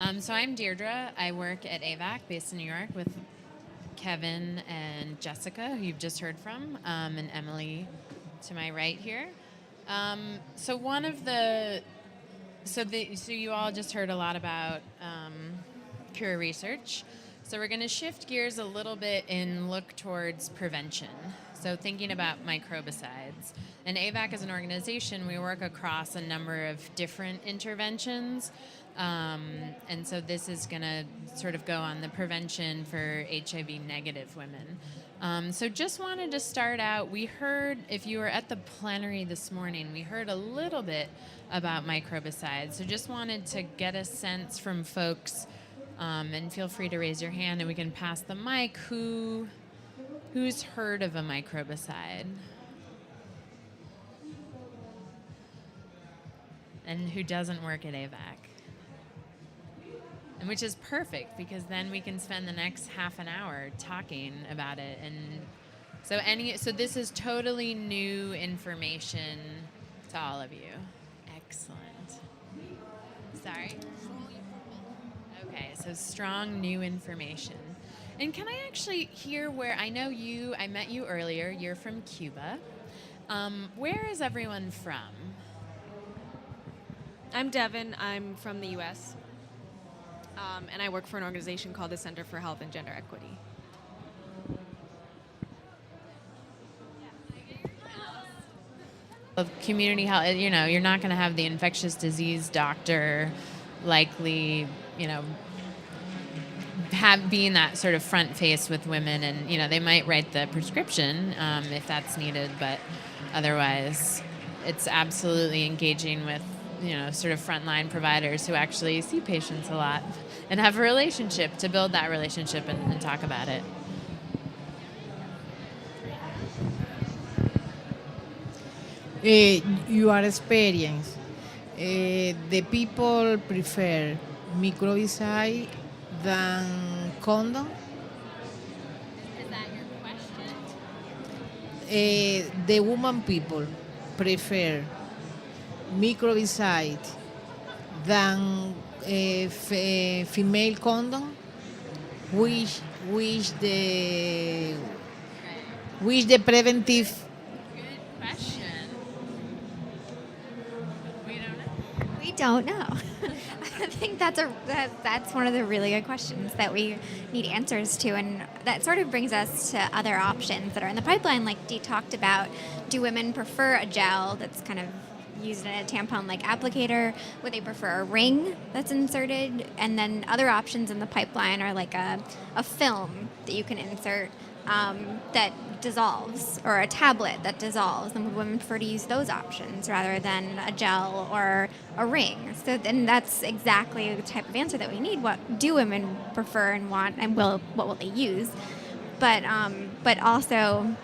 So I'm Deirdre. I work at AVAC based in New York with Kevin and Jessica, who you've just heard from, and Emily to my right here. So one of the so you all just heard a lot about cure research. So we're going to shift gears a little bit and look towards prevention. So thinking about microbicides. And AVAC as an organization, we work across a number of different interventions. And so this is going to sort of go on the prevention for HIV negative women. So just wanted to start out, we heard, if you were at the plenary this morning, we heard a little bit about microbicides. So just wanted to get a sense from folks, and feel free to raise your hand and we can pass the mic. Who's heard of a microbicide? And who doesn't work at AVAC? And which is perfect because then we can spend the next half an hour talking about it. And so this is totally new information to all of you. Excellent. Sorry? Okay, so strong new information. And can I actually hear where, I met you earlier, you're from Cuba. Where is everyone from? I'm Devin. I'm from the U.S. And I work for an organization called the Center for Health and Gender Equity. Of community health, you're not going to have the infectious disease doctor likely, being that sort of front face with women, and they might write the prescription if that's needed, but otherwise it's absolutely engaging with sort of frontline providers who actually see patients a lot and have a relationship to build that relationship and talk about it. Your experience, the people prefer microbicide than condom? Is that your question? The woman people prefer microbicide than female condom? Which the preventive? Good question. We don't know. I think that's one of the really good questions that we need answers to, and that sort of brings us to other options that are in the pipeline, like Dee talked about. Do women prefer a gel that's kind of used in a tampon-like applicator? Would they prefer a ring that's inserted? And then other options in the pipeline are like a film that you can insert that dissolves, or a tablet that dissolves. And would women prefer to use those options rather than a gel or a ring? So then that's exactly the type of answer that we need. What do women prefer and want, and what will they use? But also,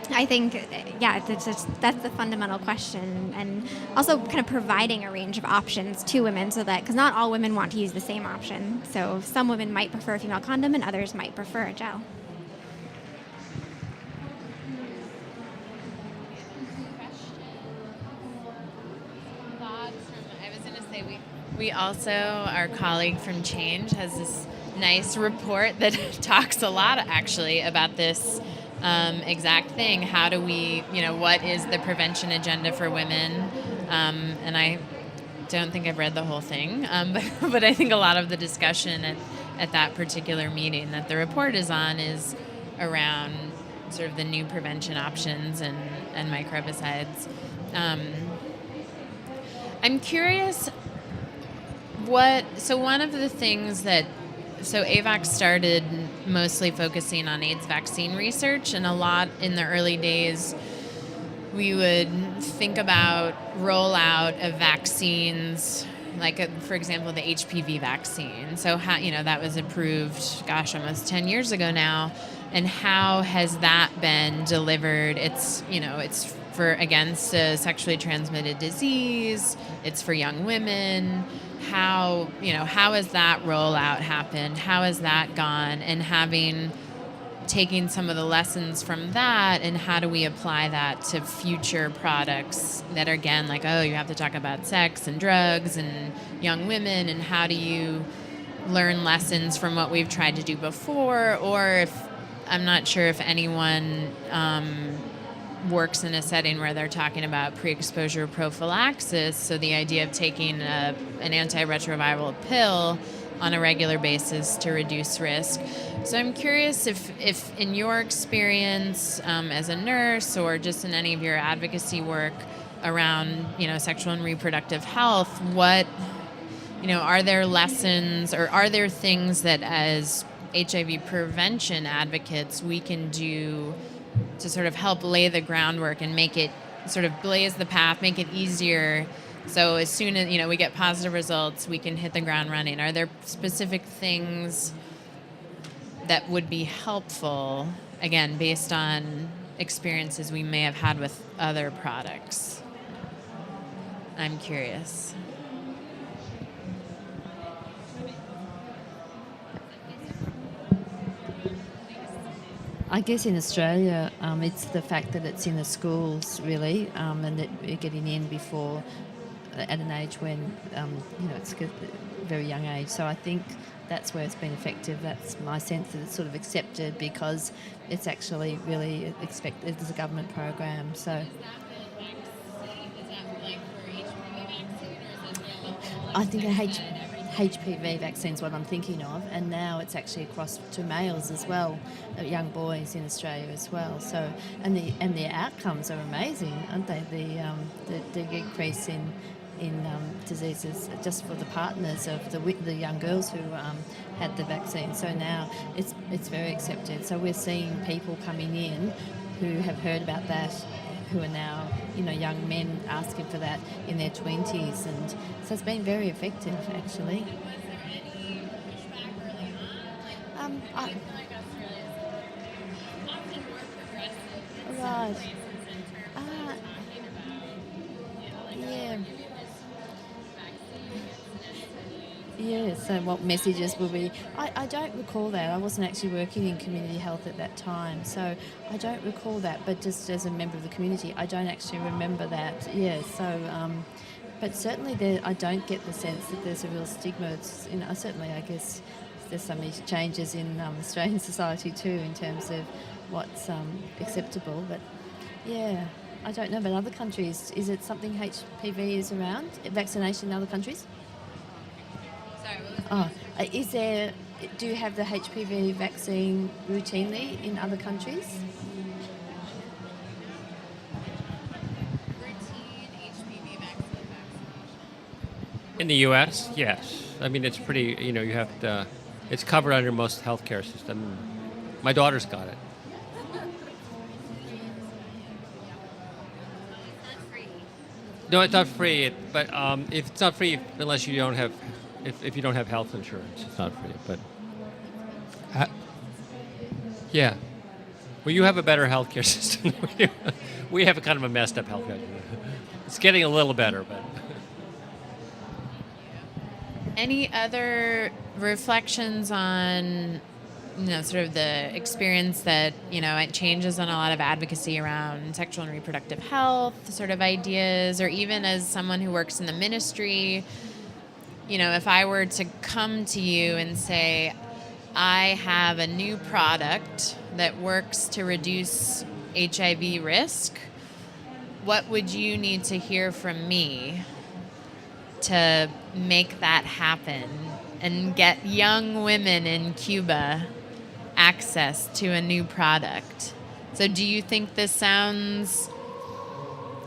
I think, that's the fundamental question, and also kind of providing a range of options to women, so that, because not all women want to use the same option. So some women might prefer a female condom and others might prefer a gel. We also, our colleague from Change has this nice report that talks a lot actually about this exact thing. How do we, what is the prevention agenda for women? And I don't think I've read the whole thing, but I think a lot of the discussion at that particular meeting that the report is on is around sort of the new prevention options and microbicides. I'm curious one of the things so AVAC started mostly focusing on AIDS vaccine research, and a lot in the early days we would think about rollout of vaccines, like for example the HPV vaccine. So how, that was approved, almost 10 years ago now, and how has that been delivered? It's for against a sexually transmitted disease. It's for young women. How has that rollout happened? How has that gone? And having taking some of the lessons from that and how do we apply that to future products that are, again, like, oh, you have to talk about sex and drugs and young women, and how do you learn lessons from what we've tried to do before? Or if I'm not sure if anyone works in a setting where they're talking about pre-exposure prophylaxis, so the idea of taking an antiretroviral pill on a regular basis to reduce risk. So I'm curious if in your experience as a nurse or just in any of your advocacy work around, sexual and reproductive health, what, are there lessons or are there things that as HIV prevention advocates we can do to sort of help lay the groundwork and make it sort of blaze the path, make it easier, so as soon as we get positive results, we can hit the ground running? Are there specific things that would be helpful, again, based on experiences we may have had with other products? I'm curious. I guess in Australia, it's the fact that it's in the schools, really, and that we're getting in before, at an age when, it's a very young age. So I think that's where it's been effective. That's my sense, that it's sort of accepted because it's actually really expected. It's a government program. So I think HPV vaccine is what I'm thinking of, and now it's actually across to males as well, young boys in Australia as well. So, and the outcomes are amazing, aren't they? The increase in diseases just for the partners of the young girls who had the vaccine. So now it's very accepted. So we're seeing people coming in who have heard about that, who are now, young men asking for that in their 20s, and so it's been very effective, actually. Right. Yeah. Yeah, so what messages will be... I don't recall that. I wasn't actually working in community health at that time, so I don't recall that, but just as a member of the community, I don't actually remember that. Yeah, so... but certainly I don't get the sense that there's a real stigma. It's, certainly I guess there's some changes in Australian society too in terms of what's acceptable, but yeah, I don't know about other countries. Is it something HPV is around, vaccination in other countries? Do you have the HPV vaccine routinely in other countries? In the U.S., yes. I mean, it's pretty, you have to, it's covered under most healthcare system. My daughter's got it. No, it's not free, but if it's not free unless you don't have, if you don't have health insurance, it's not free. But yeah, well, you have a better healthcare system. We have a kind of a messed up healthcare. It's getting a little better, but. Any other reflections on, sort of the experience that, it changes on a lot of advocacy around sexual and reproductive health sort of ideas, or even as someone who works in the ministry, if I were to come to you and say, I have a new product that works to reduce HIV risk, what would you need to hear from me to make that happen and get young women in Cuba access to a new product? So do you think this sounds...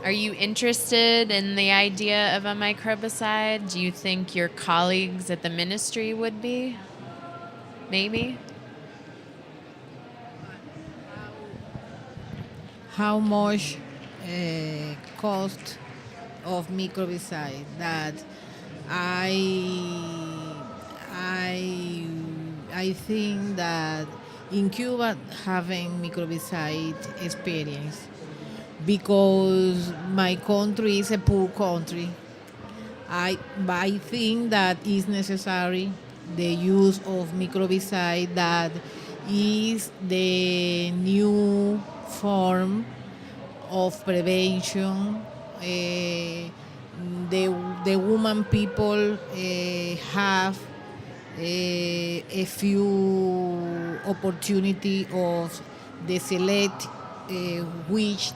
Are you interested in the idea of a microbicide? Do you think your colleagues at the ministry would be? Maybe? How much cost of microbicide that I think that in Cuba having microbicide experience, because my country is a poor country, I think that is necessary the use of microbicide that is the new form of prevention. The woman people have a few opportunity of the select which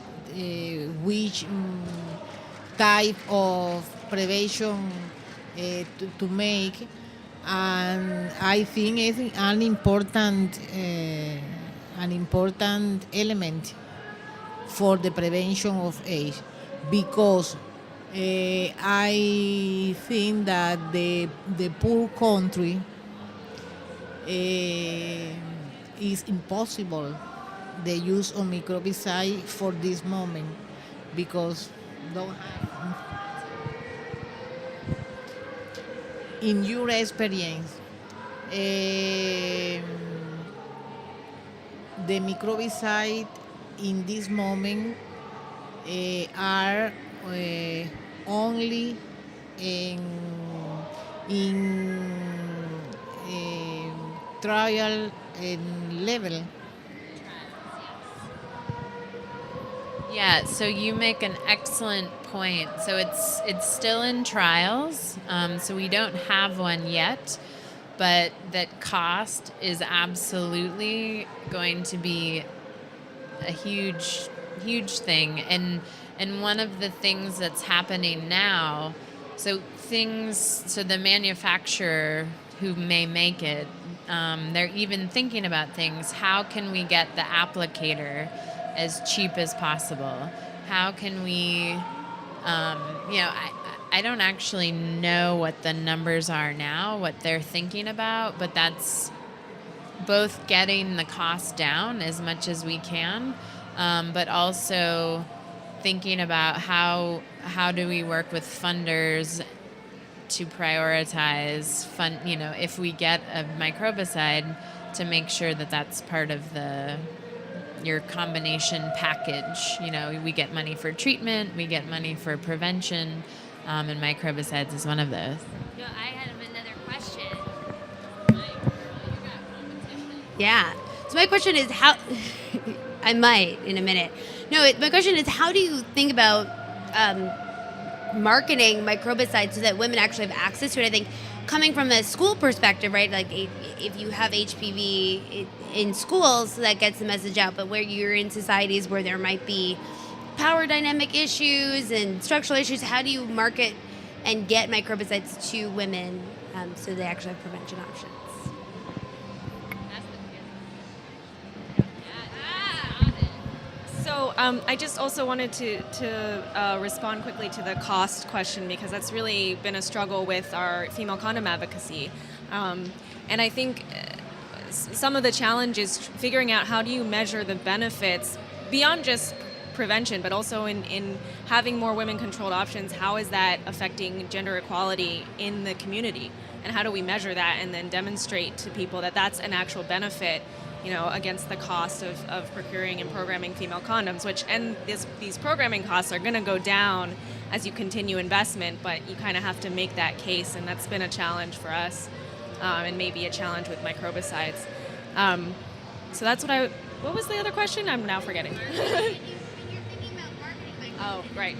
type of prevention to make, and I think it's an important element for the prevention of AIDS, because I think that the poor country is impossible the use of microbicide for this moment, because don't have. In your experience, the microbicide in this moment are only in trial level. Yeah, so you make an excellent point. So it's still in trials. So we don't have one yet, but that cost is absolutely going to be a huge thing. And one of the things that's happening now, so the manufacturer who may make it, they're even thinking about things. How can we get the applicator as cheap as possible? How can we, I don't actually know what the numbers are now, what they're thinking about, but that's both getting the cost down as much as we can, but also thinking about how do we work with funders to prioritize if we get a microbicide, to make sure that that's part of your combination package. We get money for treatment, we get money for prevention, and microbicides is one of those. No, I had another question. Yeah. So my question is how. I might in a minute. No, my question is, how do you think about marketing microbicides so that women actually have access to it? I think coming from a school perspective, right? Like if you have HPV in schools, that gets the message out. But where you're in societies where there might be power dynamic issues and structural issues, how do you market and get microbicides to women so they actually have prevention options? So I just also wanted to respond quickly to the cost question, because that's really been a struggle with our female condom advocacy. And I think some of the challenge is figuring out how do you measure the benefits beyond just prevention, but also in having more women-controlled options. How is that affecting gender equality in the community? And how do we measure that and then demonstrate to people that that's an actual benefit, against the cost of procuring and programming female condoms, these programming costs are going to go down as you continue investment, but you kind of have to make that case, and that's been a challenge for us, and maybe a challenge with microbicides. So that's what was the other question? I'm now forgetting. Oh, right.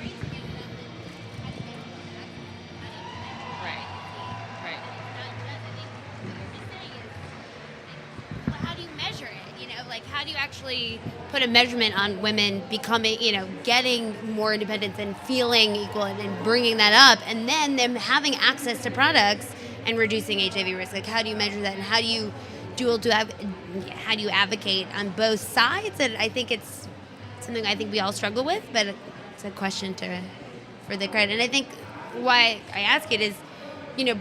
How do you actually put a measurement on women becoming, getting more independence and feeling equal and bringing that up, and then them having access to products and reducing HIV risk? Like, how do you measure that, and how do you advocate on both sides? And I think it's something I think we all struggle with, but it's a question for the credit. And I think why I ask it is,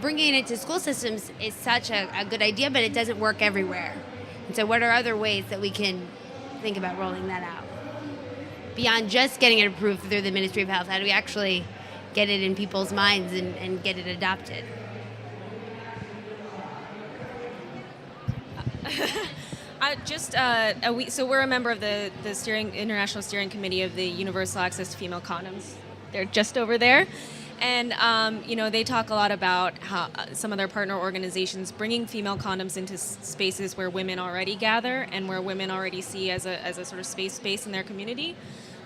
bringing it to school systems is such a good idea, but it doesn't work everywhere. And so what are other ways that we can think about rolling that out? Beyond just getting it approved through the Ministry of Health, how do we actually get it in people's minds and get it adopted? So we're a member of the International Steering Committee of the Universal Access to Female Condoms. They're just over there. And they talk a lot about how some of their partner organizations bringing female condoms into spaces where women already gather and where women already see as a sort of space in their community.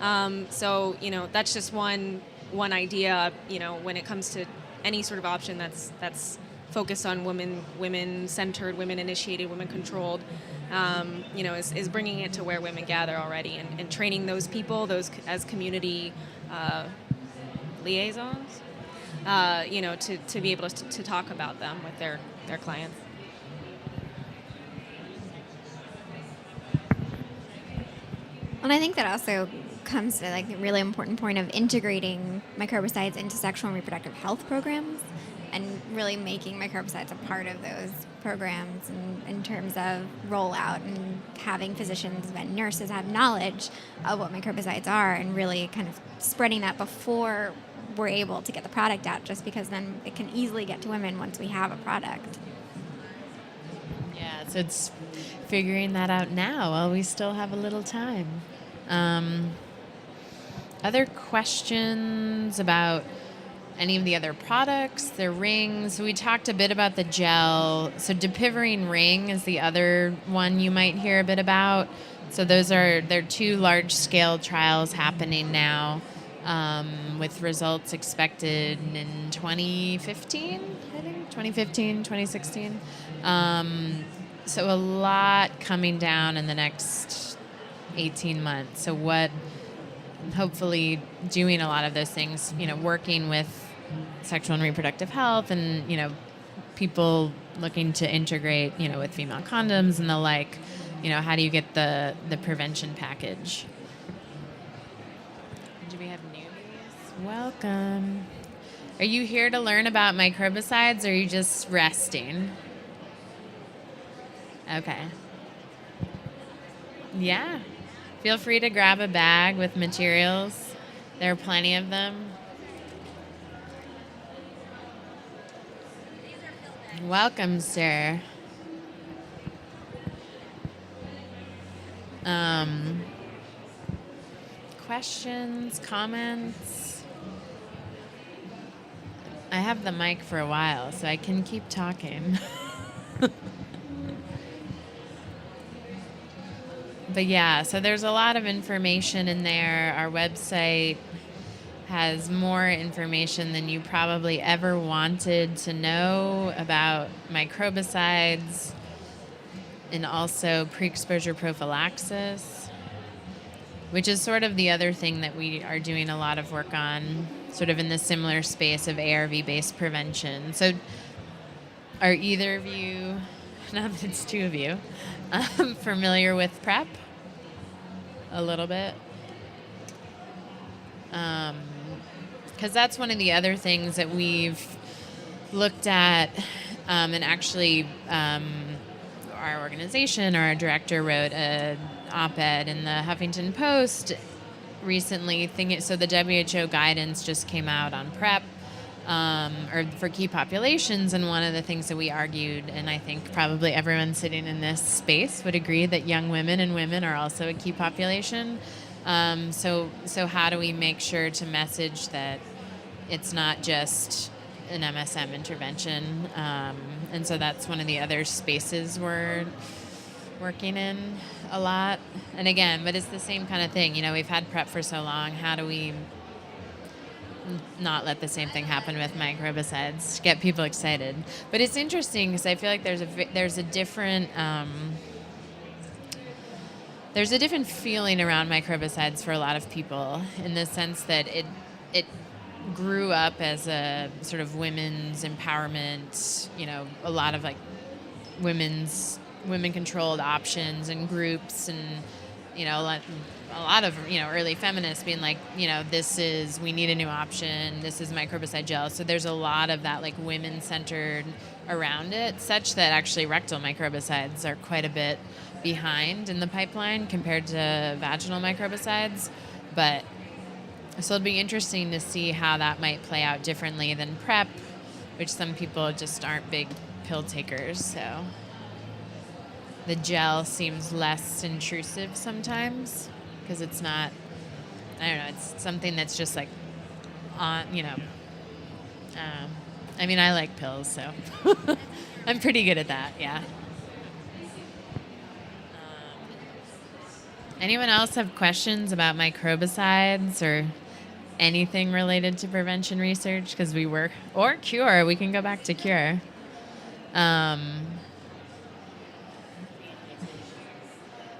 So that's just one idea. When it comes to any sort of option that's focused on women-centered, women-initiated, women-controlled, is bringing it to where women gather already and training those people, as community liaisons, to be able to talk about them with their clients. And I think that also comes to like the really important point of integrating microbicides into sexual and reproductive health programs and really making microbicides a part of those programs in terms of rollout and having physicians and nurses have knowledge of what microbicides are and really kind of spreading that before we're able to get the product out, just because then it can easily get to women once we have a product. Yeah, so it's figuring that out now while we still have a little time. Other questions about any of the other products, the rings? We talked a bit about the gel. So Depivirine ring is the other one you might hear a bit about. So there are 2 large-scale trials happening now, with results expected in 2015, I think, 2016. So a lot coming down in the next 18 months. So hopefully doing a lot of those things, working with sexual and reproductive health and, people looking to integrate, with female condoms and the like, how do you get the prevention package? Do we have newbies? Welcome. Are you here to learn about microbicides or are you just resting? Okay. Yeah. Feel free to grab a bag with materials. There are plenty of them. Welcome, sir. Questions, comments? I have the mic for a while, so I can keep talking. But yeah, so there's a lot of information in there. Our website has more information than you probably ever wanted to know about microbicides and also pre-exposure prophylaxis, which is sort of the other thing that we are doing a lot of work on, sort of in the similar space of ARV-based prevention. So are either of you, now that it's 2 of you, familiar with PrEP? A little bit? Because that's one of the other things that we've looked at, and actually our organization or our director wrote an op-ed in the Huffington Post recently. So the WHO guidance just came out on PrEP, or for key populations, and one of the things that we argued, and I think probably everyone sitting in this space would agree, that young women and women are also a key population. So how do we make sure to message that it's not just an MSM intervention? And so that's one of the other spaces we're working in a lot. And again, but it's the same kind of thing. We've had PrEP for so long. How do we not let the same thing happen with microbicides to get people excited? But it's interesting because I feel like there's a different feeling around microbicides for a lot of people, in the sense that it grew up as a sort of women's empowerment, a lot of like women-controlled options and groups, and a lot of early feminists being like, we need a new option. This is microbicide gel. So there's a lot of that like women-centered around it, such that actually rectal microbicides are quite a bit behind in the pipeline compared to vaginal microbicides. But so it'll be interesting to see how that might play out differently than PrEP, which some people just aren't big pill takers. So the gel seems less intrusive sometimes because it's not, I don't know, it's something that's just like on, I mean, I like pills, so I'm pretty good at that, yeah. Anyone else have questions about microbicides or anything related to prevention research? Because we work, or cure, we can go back to cure.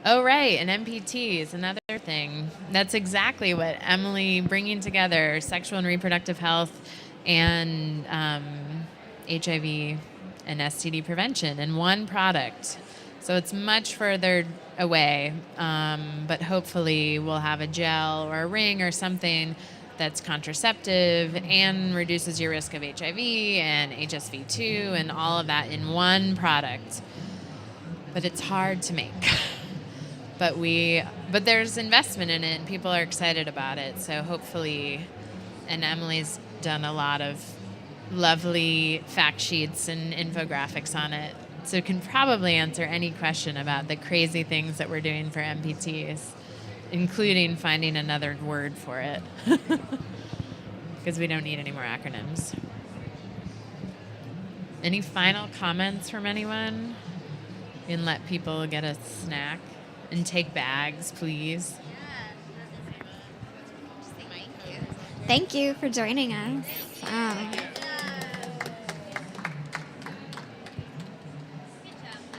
Oh, right, and MPT is another thing. That's exactly what Emily, bringing together sexual and reproductive health and HIV and STD prevention in one product. So it's much further away, but hopefully we'll have a gel or a ring or something that's contraceptive and reduces your risk of HIV and HSV2 and all of that in one product. But it's hard to make. But there's investment in it and people are excited about it. So hopefully, and Emily's done a lot of lovely fact sheets and infographics on it. So it can probably answer any question about the crazy things that we're doing for MPTs, including finding another word for it. Because we don't need any more acronyms. Any final comments from anyone? And let people get a snack. And take bags, please. Thank you for joining us.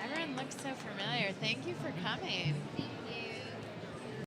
Everyone looks so familiar. Thank you for coming.